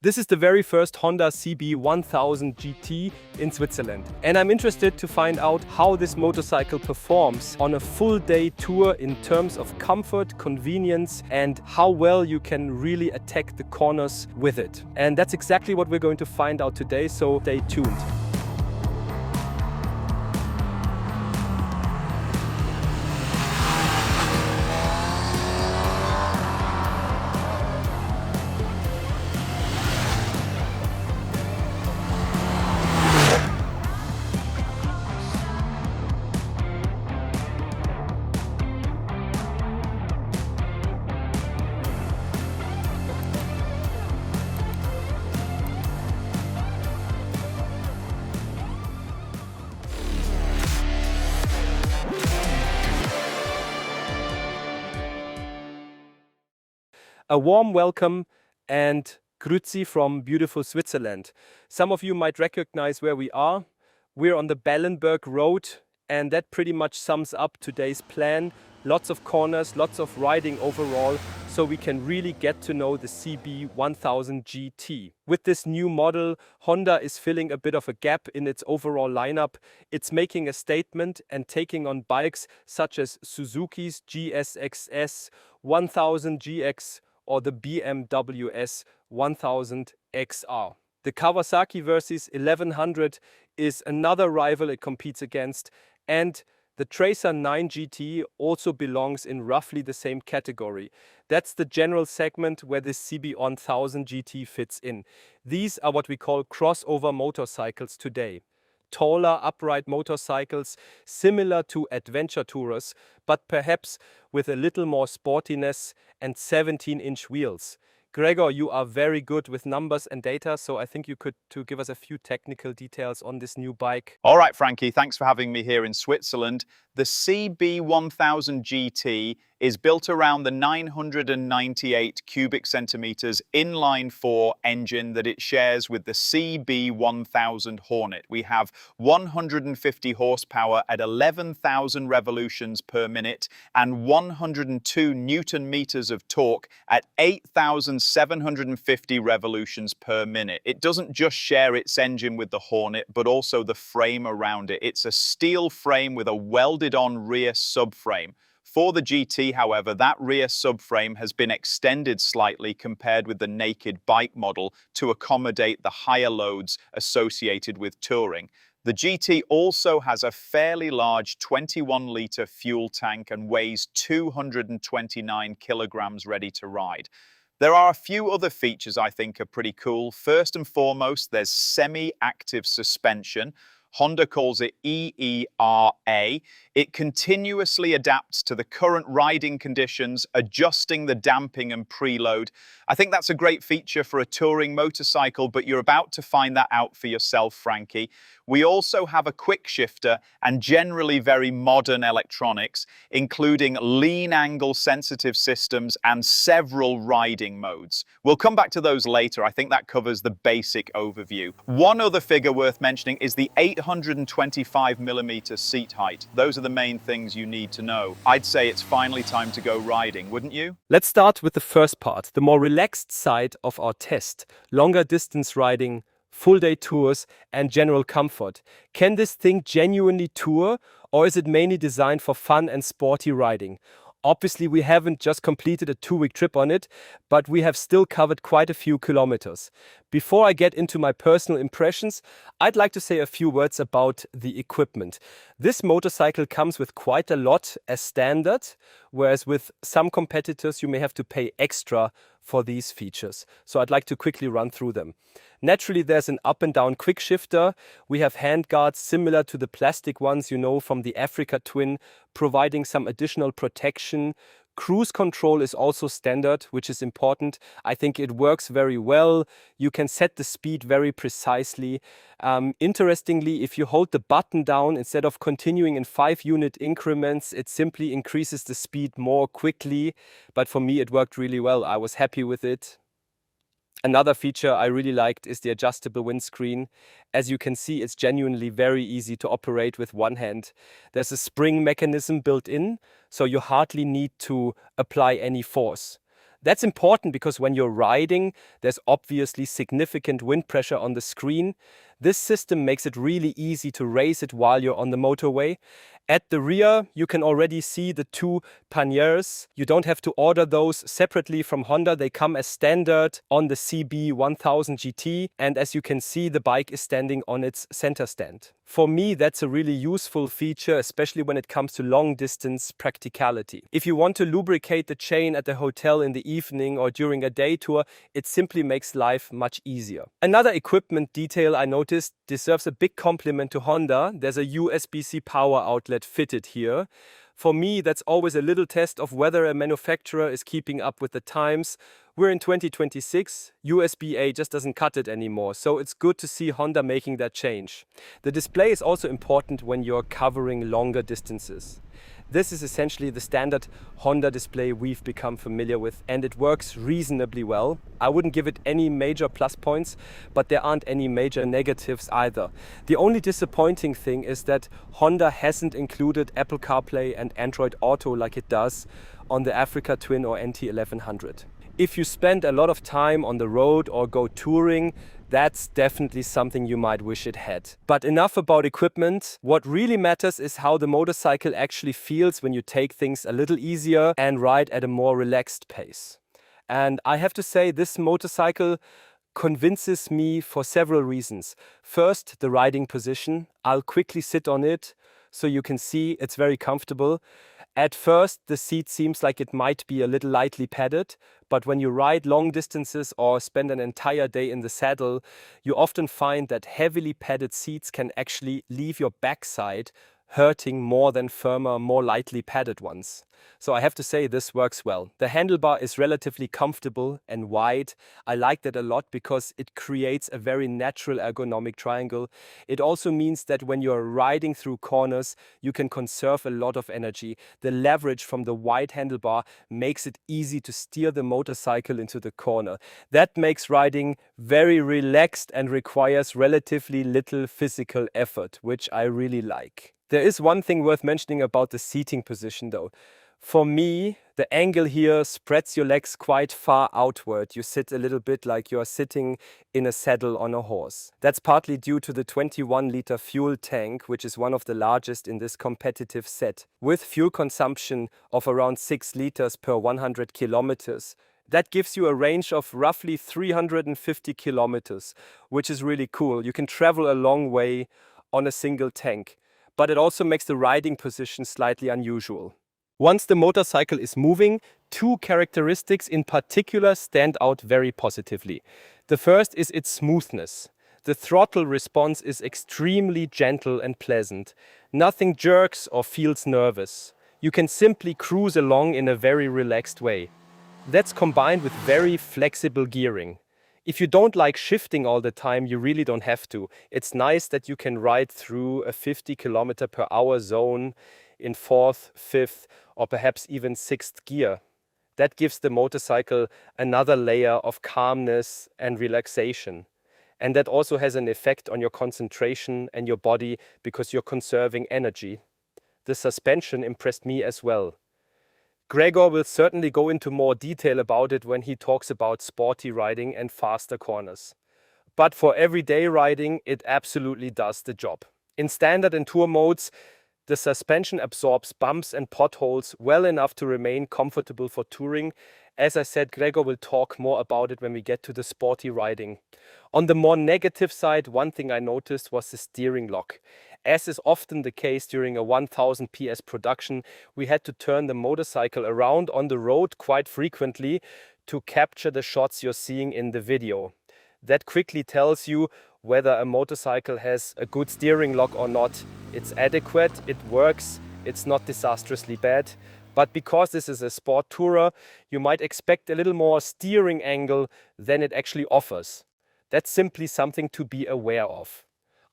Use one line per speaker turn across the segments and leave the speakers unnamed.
This is the very first Honda CB1000GT in Switzerland. And I'm interested to find out how this motorcycle performs on a full day tour in terms of comfort, convenience, and how well you can really attack the corners with it. And that's exactly what we're going to find out today, so stay tuned. A warm welcome and grüezi from beautiful Switzerland. Some of you might recognize where we are. We're on the Ballenberg Road, and that pretty much sums up today's plan. Lots of corners, lots of riding overall, so we can really get to know the CB1000GT. With this new model, Honda is filling a bit of a gap in its overall lineup. It's making a statement and taking on bikes such as Suzuki's GSX-S 1000GX or the BMW S 1000XR. The Kawasaki Versys 1100 is another rival it competes against, and the Tracer 9GT also belongs in roughly the same category. That's the general segment where the CB1000GT fits in. These are what we call crossover motorcycles today. Taller, upright motorcycles similar to adventure tourers, but perhaps with a little more sportiness and 17-inch wheels. Gregor, you are very good with numbers and data, so I think you could give us a few technical details on this new bike.
All right, Frankie, thanks for having me here in Switzerland. The CB1000GT is built around the 998 cubic centimeters inline-4 engine that it shares with the CB1000 Hornet. We have 150 horsepower at 11,000 revolutions per minute and 102 newton meters of torque at 8,750 revolutions per minute. It doesn't just share its engine with the Hornet, but also the frame around it. It's a steel frame with a welded-on rear subframe. For the GT, however, that rear subframe has been extended slightly compared with the naked bike model to accommodate the higher loads associated with touring. The GT also has a fairly large 21-litre fuel tank and weighs 229 kilograms ready to ride. There are a few other features I think are pretty cool. First and foremost, there's semi-active suspension. Honda calls it EERA. It continuously adapts to the current riding conditions, adjusting the damping and preload. I think that's a great feature for a touring motorcycle, but you're about to find that out for yourself, Frankie. We also have a quick shifter and generally very modern electronics, including lean angle sensitive systems and several riding modes. We'll come back to those later. I think that covers the basic overview. One other figure worth mentioning is the 825mm seat height. Those are the main things you need to know. I'd say it's finally time to go riding, wouldn't you?
Let's start with the first part, the more relaxed side of our test. Longer distance riding, full day tours, and general comfort. Can this thing genuinely tour, or is it mainly designed for fun and sporty riding? Obviously, we haven't just completed a 2-week trip on it, but we have still covered quite a few kilometers. Before I get into my personal impressions, I'd like to say a few words about the equipment. This motorcycle comes with quite a lot as standard, whereas with some competitors you may have to pay extra for these features. So I'd like to quickly run through them. Naturally, there's an up and down quick shifter. We have handguards similar to the plastic ones you know from the Africa Twin, providing some additional protection. Cruise control is also standard, which is important. I think it works very well. You can set the speed very precisely. Interestingly, if you hold the button down instead of continuing in 5-unit increments, it simply increases the speed more quickly. But for me, it worked really well. I was happy with it. Another feature I really liked is the adjustable windscreen. As you can see, it's genuinely very easy to operate with one hand. There's a spring mechanism built in, so you hardly need to apply any force. That's important because when you're riding, there's obviously significant wind pressure on the screen. This system makes it really easy to raise it while you're on the motorway. At the rear, you can already see the two panniers. You don't have to order those separately from Honda. They come as standard on the CB1000GT. And as you can see, the bike is standing on its center stand. For me, that's a really useful feature, especially when it comes to long distance practicality. If you want to lubricate the chain at the hotel in the evening or during a day tour, it simply makes life much easier. Another equipment detail I noticed deserves a big compliment to Honda. There's a USB-C power outlet fitted here. For me, that's always a little test of whether a manufacturer is keeping up with the times. We're in 2026, USB-A just doesn't cut it anymore, so it's good to see Honda making that change. The display is also important when you're covering longer distances. This is essentially the standard Honda display we've become familiar with, and it works reasonably well. I wouldn't give it any major plus points, but there aren't any major negatives either. The only disappointing thing is that Honda hasn't included Apple CarPlay and Android Auto like it does on the Africa Twin or NT1100. If you spend a lot of time on the road or go touring, that's definitely something you might wish it had. But enough about equipment. What really matters is how the motorcycle actually feels when you take things a little easier and ride at a more relaxed pace. And I have to say, this motorcycle convinces me for several reasons. First, the riding position. I'll quickly sit on it so you can see it's very comfortable. At first, the seat seems like it might be a little lightly padded, but when you ride long distances or spend an entire day in the saddle, you often find that heavily padded seats can actually leave your backside hurting more than firmer, more lightly padded ones. So I have to say this works well. The handlebar is relatively comfortable and wide. I like that a lot because it creates a very natural ergonomic triangle. It also means that when you're riding through corners, you can conserve a lot of energy. The leverage from the wide handlebar makes it easy to steer the motorcycle into the corner. That makes riding very relaxed and requires relatively little physical effort, which I really like. There is one thing worth mentioning about the seating position though. For me, the angle here spreads your legs quite far outward. You sit a little bit like you're sitting in a saddle on a horse. That's partly due to the 21-liter fuel tank, which is one of the largest in this competitive set. With fuel consumption of around 6 liters per 100 kilometers, that gives you a range of roughly 350 kilometers, which is really cool. You can travel a long way on a single tank, but it also makes the riding position slightly unusual. Once the motorcycle is moving, two characteristics in particular stand out very positively. The first is its smoothness. The throttle response is extremely gentle and pleasant. Nothing jerks or feels nervous. You can simply cruise along in a very relaxed way. That's combined with very flexible gearing. If you don't like shifting all the time, you really don't have to. It's nice that you can ride through a 50 km/h zone in 4th, 5th, or perhaps even 6th gear. That gives the motorcycle another layer of calmness and relaxation. And that also has an effect on your concentration and your body because you're conserving energy. The suspension impressed me as well. Gregor will certainly go into more detail about it when he talks about sporty riding and faster corners. But for everyday riding, it absolutely does the job. In standard and tour modes, the suspension absorbs bumps and potholes well enough to remain comfortable for touring. As I said, Gregor will talk more about it when we get to the sporty riding. On the more negative side, one thing I noticed was the steering lock. As is often the case during a 1000 PS production, we had to turn the motorcycle around on the road quite frequently to capture the shots you're seeing in the video. That quickly tells you whether a motorcycle has a good steering lock or not. It's adequate, it works, it's not disastrously bad. But because this is a sport tourer, you might expect a little more steering angle than it actually offers. That's simply something to be aware of.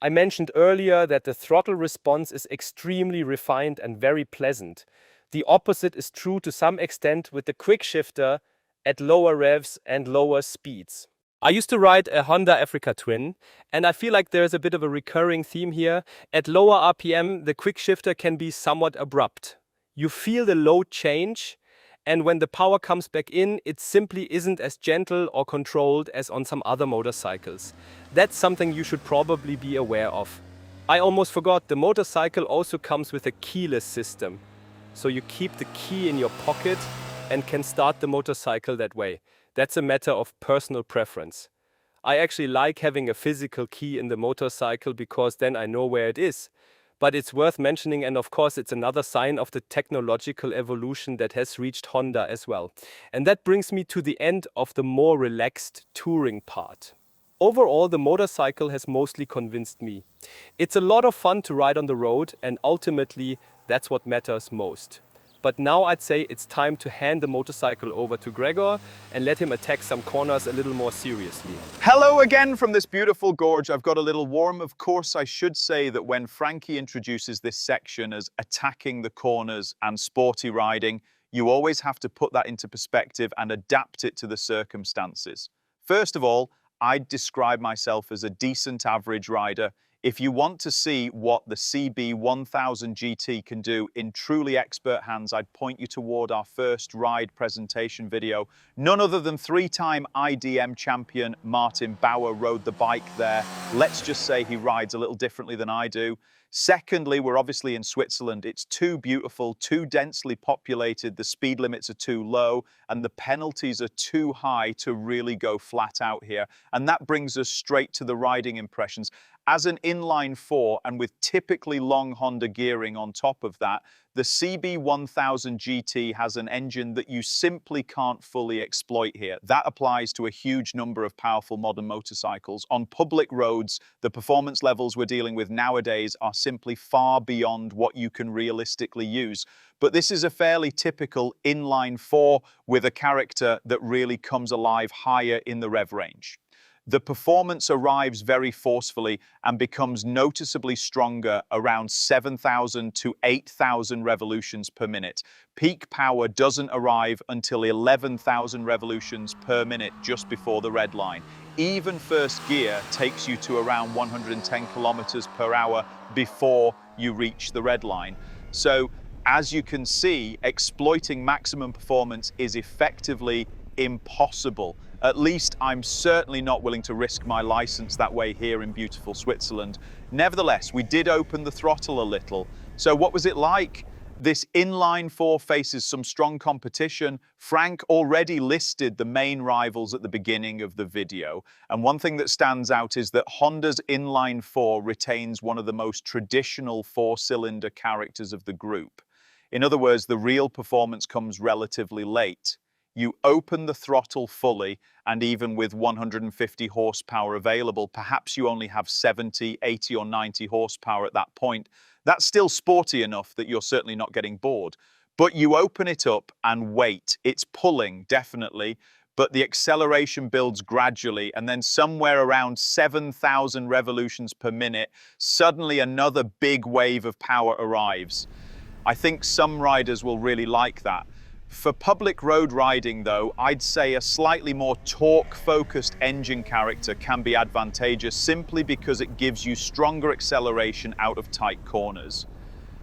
I mentioned earlier that the throttle response is extremely refined and very pleasant. The opposite is true to some extent with the quick shifter at lower revs and lower speeds. I used to ride a Honda Africa Twin, and I feel like there's a bit of a recurring theme here. At lower RPM, the quick shifter can be somewhat abrupt. You feel the load change, And when the power comes back in, it simply isn't as gentle or controlled as on some other motorcycles. That's something you should probably be aware of. I almost forgot, the motorcycle also comes with a keyless system. So you keep the key in your pocket and can start the motorcycle that way. That's a matter of personal preference. I actually like having a physical key in the motorcycle because then I know where it is. But it's worth mentioning, and of course it's another sign of the technological evolution that has reached Honda as well. And that brings me to the end of the more relaxed touring part. Overall, the motorcycle has mostly convinced me. It's a lot of fun to ride on the road, and ultimately that's what matters most. But now I'd say it's time to hand the motorcycle over to Gregor and let him attack some corners a little more seriously.
Hello again from this beautiful gorge. I've got a little warm. Of course, I should say that when Frankie introduces this section as attacking the corners and sporty riding, you always have to put that into perspective and adapt it to the circumstances. First of all, I'd describe myself as a decent average rider. If you want to see what the CB1000GT can do in truly expert hands, I'd point you toward our first ride presentation video. None other than three-time IDM champion Martin Bauer rode the bike there. Let's just say he rides a little differently than I do. Secondly, we're obviously in Switzerland. It's too beautiful, too densely populated, the speed limits are too low, and the penalties are too high to really go flat out here. And that brings us straight to the riding impressions. As an inline four, and with typically long Honda gearing on top of that, the CB1000GT has an engine that you simply can't fully exploit here. That applies to a huge number of powerful modern motorcycles. On public roads, the performance levels we're dealing with nowadays are simply far beyond what you can realistically use. But this is a fairly typical inline four with a character that really comes alive higher in the rev range. The performance arrives very forcefully and becomes noticeably stronger around 7,000 to 8,000 revolutions per minute. Peak power doesn't arrive until 11,000 revolutions per minute just before the red line. Even first gear takes you to around 110 kilometers per hour before you reach the red line. So, as you can see, exploiting maximum performance is effectively impossible. At least I'm certainly not willing to risk my license that way here in beautiful Switzerland. Nevertheless, we did open the throttle a little. So what was it like? This inline four faces some strong competition. Frank already listed the main rivals at the beginning of the video. And one thing that stands out is that Honda's inline four retains one of the most traditional four-cylinder characters of the group. In other words, the real performance comes relatively late. You open the throttle fully, and even with 150 horsepower available, perhaps you only have 70, 80 or 90 horsepower at that point. That's still sporty enough that you're certainly not getting bored. But you open it up and wait. It's pulling, definitely, but the acceleration builds gradually, and then somewhere around 7,000 revolutions per minute, suddenly another big wave of power arrives. I think some riders will really like that. For public road riding though, I'd say a slightly more torque-focused engine character can be advantageous simply because it gives you stronger acceleration out of tight corners.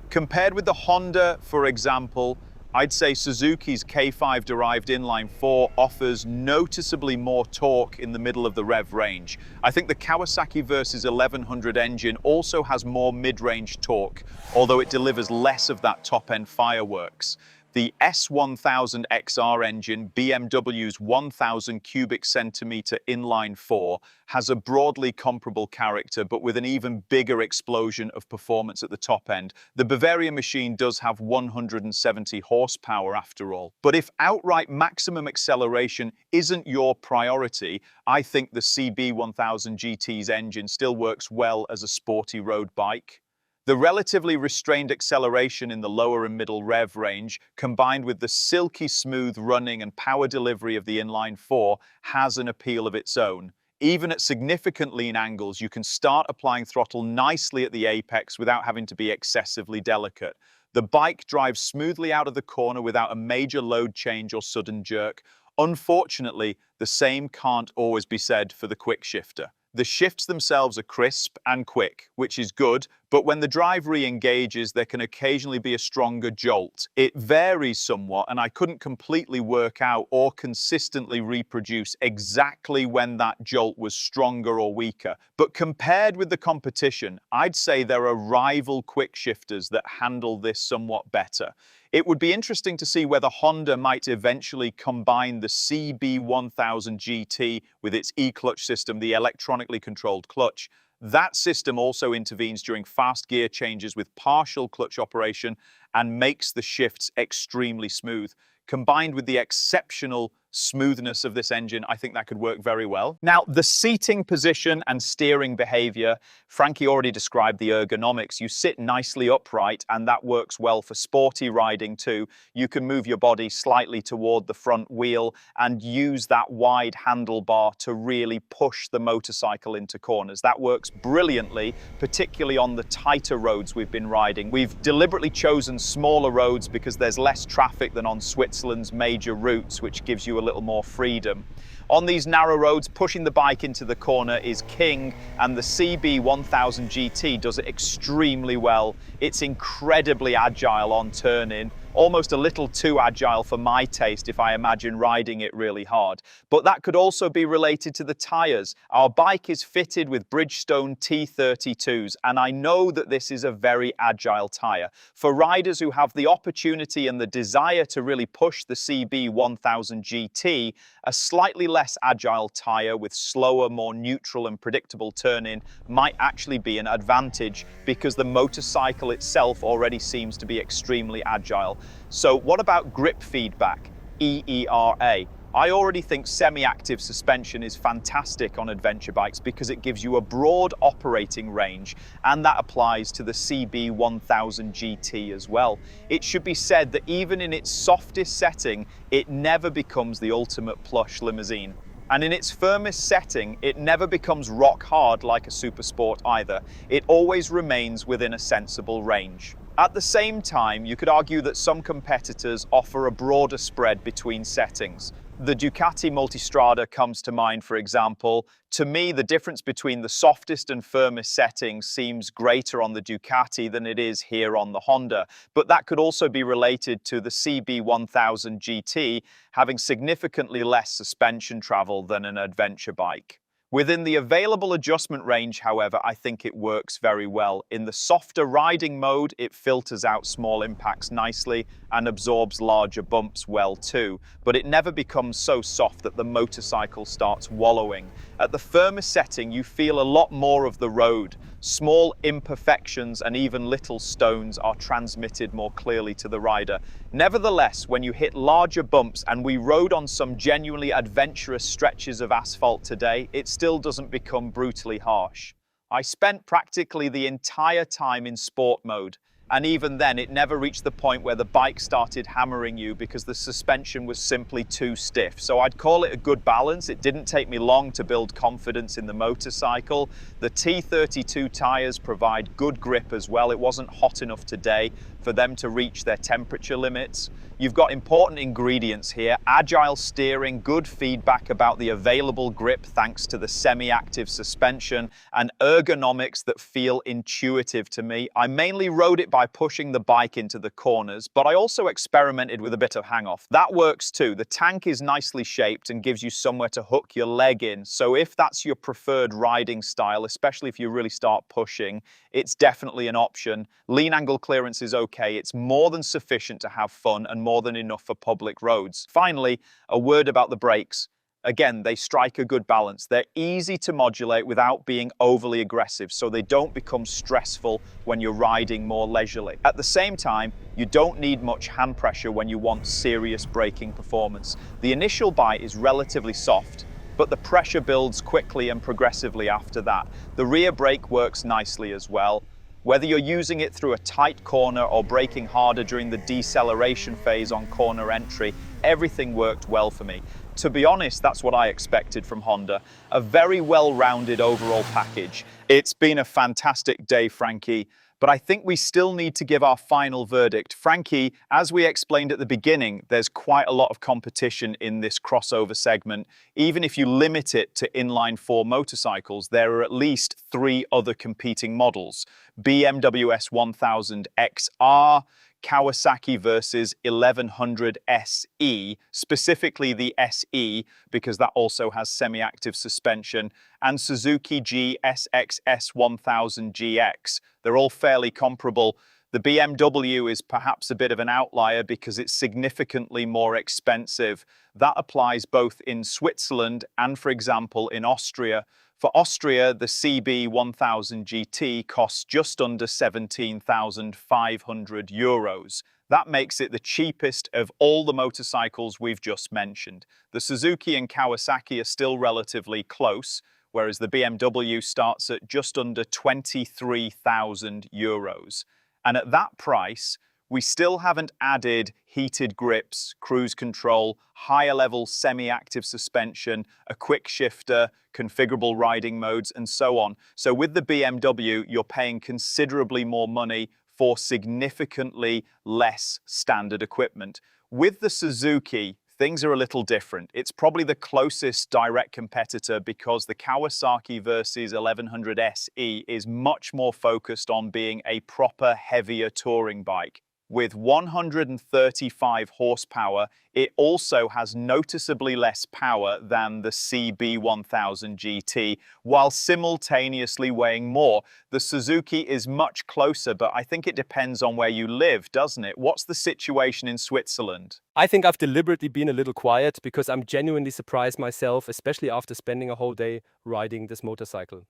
Compared with the Honda, for example, I'd say Suzuki's K5 derived inline 4 offers noticeably more torque in the middle of the rev range. I think the Kawasaki Versys 1100 engine also has more mid-range torque, although it delivers less of that top-end fireworks. The S1000XR engine, BMW's 1000 cubic centimeter inline 4, has a broadly comparable character, but with an even bigger explosion of performance at the top end. The Bavaria machine does have 170 horsepower after all. But if outright maximum acceleration isn't your priority, I think the CB1000GT's engine still works well as a sporty road bike. The relatively restrained acceleration in the lower and middle rev range, combined with the silky smooth running and power delivery of the inline 4, has an appeal of its own. Even at significant lean angles, you can start applying throttle nicely at the apex without having to be excessively delicate. The bike drives smoothly out of the corner without a major load change or sudden jerk. Unfortunately, the same can't always be said for the quick shifter. The shifts themselves are crisp and quick, which is good, But when the drive re-engages, there can occasionally be a stronger jolt. It varies somewhat, and I couldn't completely work out or consistently reproduce exactly when that jolt was stronger or weaker. But compared with the competition, I'd say there are rival quick shifters that handle this somewhat better. It would be interesting to see whether Honda might eventually combine the CB1000GT with its e-clutch system, the electronically controlled clutch. That system also intervenes during fast gear changes with partial clutch operation and makes the shifts extremely smooth. Combined with the exceptional smoothness of this engine, I think that could work very well. Now, the seating position and steering behavior, Frankie already described the ergonomics. You sit nicely upright, and that works well for sporty riding too. You can move your body slightly toward the front wheel and use that wide handlebar to really push the motorcycle into corners. That works brilliantly, particularly on the tighter roads we've been riding. We've deliberately chosen smaller roads because there's less traffic than on Switzerland's major routes, which gives you a little more freedom. On these narrow roads, pushing the bike into the corner is king, and the CB1000GT does it extremely well. It's incredibly agile on turn-in, almost a little too agile for my taste if I imagine riding it really hard. But that could also be related to the tyres. Our bike is fitted with Bridgestone T32s, and I know that this is a very agile tyre. For riders who have the opportunity and the desire to really push the CB1000GT, a slightly less agile tyre with slower, more neutral and predictable turn-in might actually be an advantage because the motorcycle itself already seems to be extremely agile. So what about grip feedback, EERA? I already think semi-active suspension is fantastic on adventure bikes because it gives you a broad operating range, and that applies to the CB1000GT as well. It should be said that even in its softest setting, it never becomes the ultimate plush limousine. And in its firmest setting, it never becomes rock hard like a super sport either. It always remains within a sensible range. At the same time, you could argue that some competitors offer a broader spread between settings. The Ducati Multistrada comes to mind, for example. To me, the difference between the softest and firmest settings seems greater on the Ducati than it is here on the Honda. But that could also be related to the CB1000GT having significantly less suspension travel than an adventure bike. Within the available adjustment range, however, I think it works very well. In the softer riding mode, it filters out small impacts nicely and absorbs larger bumps well too, but it never becomes so soft that the motorcycle starts wallowing. At the firmest setting, you feel a lot more of the road. Small imperfections and even little stones are transmitted more clearly to the rider. Nevertheless, when you hit larger bumps, and we rode on some genuinely adventurous stretches of asphalt today, it still doesn't become brutally harsh. I spent practically the entire time in sport mode, and even then it never reached the point where the bike started hammering you because the suspension was simply too stiff. So I'd call it a good balance. It didn't take me long to build confidence in the motorcycle. The T32 tyres provide good grip as well. It wasn't hot enough today for them to reach their temperature limits. You've got important ingredients here: agile steering, good feedback about the available grip thanks to the semi-active suspension, and ergonomics that feel intuitive to me. I mainly rode it by pushing the bike into the corners, but I also experimented with a bit of hang-off. That works too. The tank is nicely shaped and gives you somewhere to hook your leg in, so if that's your preferred riding style, especially if you really start pushing, it's definitely an option. Lean angle clearance is okay. It's more than sufficient to have fun and more than enough for public roads. Finally, a word about the brakes. Again, they strike a good balance. They're easy to modulate without being overly aggressive, so they don't become stressful when you're riding more leisurely. At the same time, you don't need much hand pressure when you want serious braking performance. The initial bite is relatively soft, but the pressure builds quickly and progressively after that. The rear brake works nicely as well. Whether you're using it through a tight corner or braking harder during the deceleration phase on corner entry, everything worked well for me. To be honest, that's what I expected from Honda. A very well-rounded overall package. It's been a fantastic day, Frankie. But I think we still need to give our final verdict. Frankie, as we explained at the beginning, there's quite a lot of competition in this crossover segment. Even if you limit it to inline-four motorcycles, there are at least 3 other competing models. BMW S1000 XR, Kawasaki versus 1100 SE, specifically the SE, because that also has semi-active suspension, and Suzuki GSX-S 1000GX. They're all fairly comparable. The BMW is perhaps a bit of an outlier because it's significantly more expensive. That applies both in Switzerland and, for example, in Austria. For Austria, the CB1000GT costs just under 17,500 euros. That makes it the cheapest of all the motorcycles we've just mentioned. The Suzuki and Kawasaki are still relatively close, whereas the BMW starts at just under 23,000 euros. And at that price, we still haven't added heated grips, cruise control, higher level semi-active suspension, a quick shifter, configurable riding modes, and so on. So with the BMW, you're paying considerably more money for significantly less standard equipment. With the Suzuki, things are a little different. It's probably the closest direct competitor because the Kawasaki versus 1100 SE is much more focused on being a proper heavier touring bike. With 135 horsepower, it also has noticeably less power than the CB1000GT, while simultaneously weighing more. The Suzuki is much closer, but I think it depends on where you live, doesn't it? What's the situation in Switzerland?
I think I've deliberately been a little quiet because I'm genuinely surprised myself, especially after spending a whole day riding this motorcycle.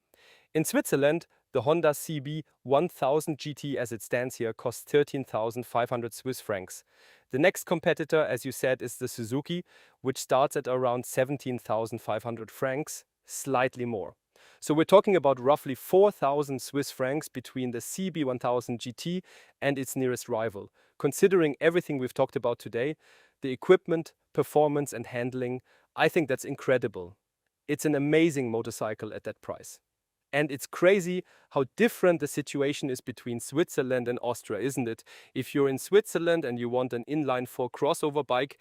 In Switzerland, the Honda CB1000GT as it stands here costs 13,500 Swiss francs. The next competitor, as you said, is the Suzuki, which starts at around 17,500 francs, slightly more. So we're talking about roughly 4,000 Swiss francs between the CB1000GT and its nearest rival. Considering everything we've talked about today, the equipment, performance and handling, I think that's incredible. It's an amazing motorcycle at that price. And it's crazy how different the situation is between Switzerland and Austria, isn't it? If you're in Switzerland and you want an inline-four crossover bike,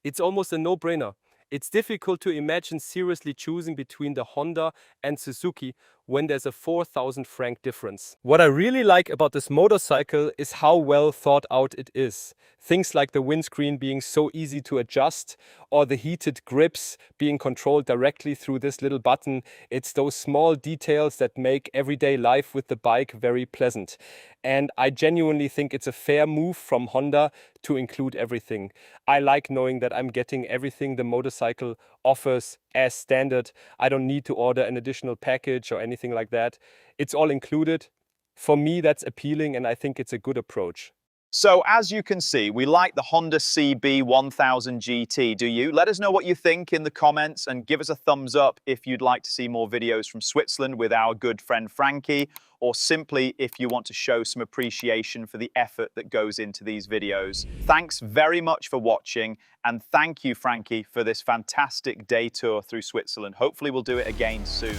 it's almost a no-brainer. It's difficult to imagine seriously choosing between the Honda and Suzuki when there's a 4,000 franc difference. What I really like about this motorcycle is how well thought out it is. Things like the windscreen being so easy to adjust, or the heated grips being controlled directly through this little button. It's those small details that make everyday life with the bike very pleasant. And I genuinely think it's a fair move from Honda to include everything. I like knowing that I'm getting everything the motorcycle offers as standard. I don't need to order an additional package or anything like that. It's all included. For me, that's appealing and I think it's a good approach.
So as you can see, we like the Honda CB1000GT, do you? Let us know what you think in the comments and give us a thumbs up if you'd like to see more videos from Switzerland with our good friend Frankie, or simply if you want to show some appreciation for the effort that goes into these videos. Thanks very much for watching, and thank you, Frankie, for this fantastic day tour through Switzerland. Hopefully we'll do it again soon.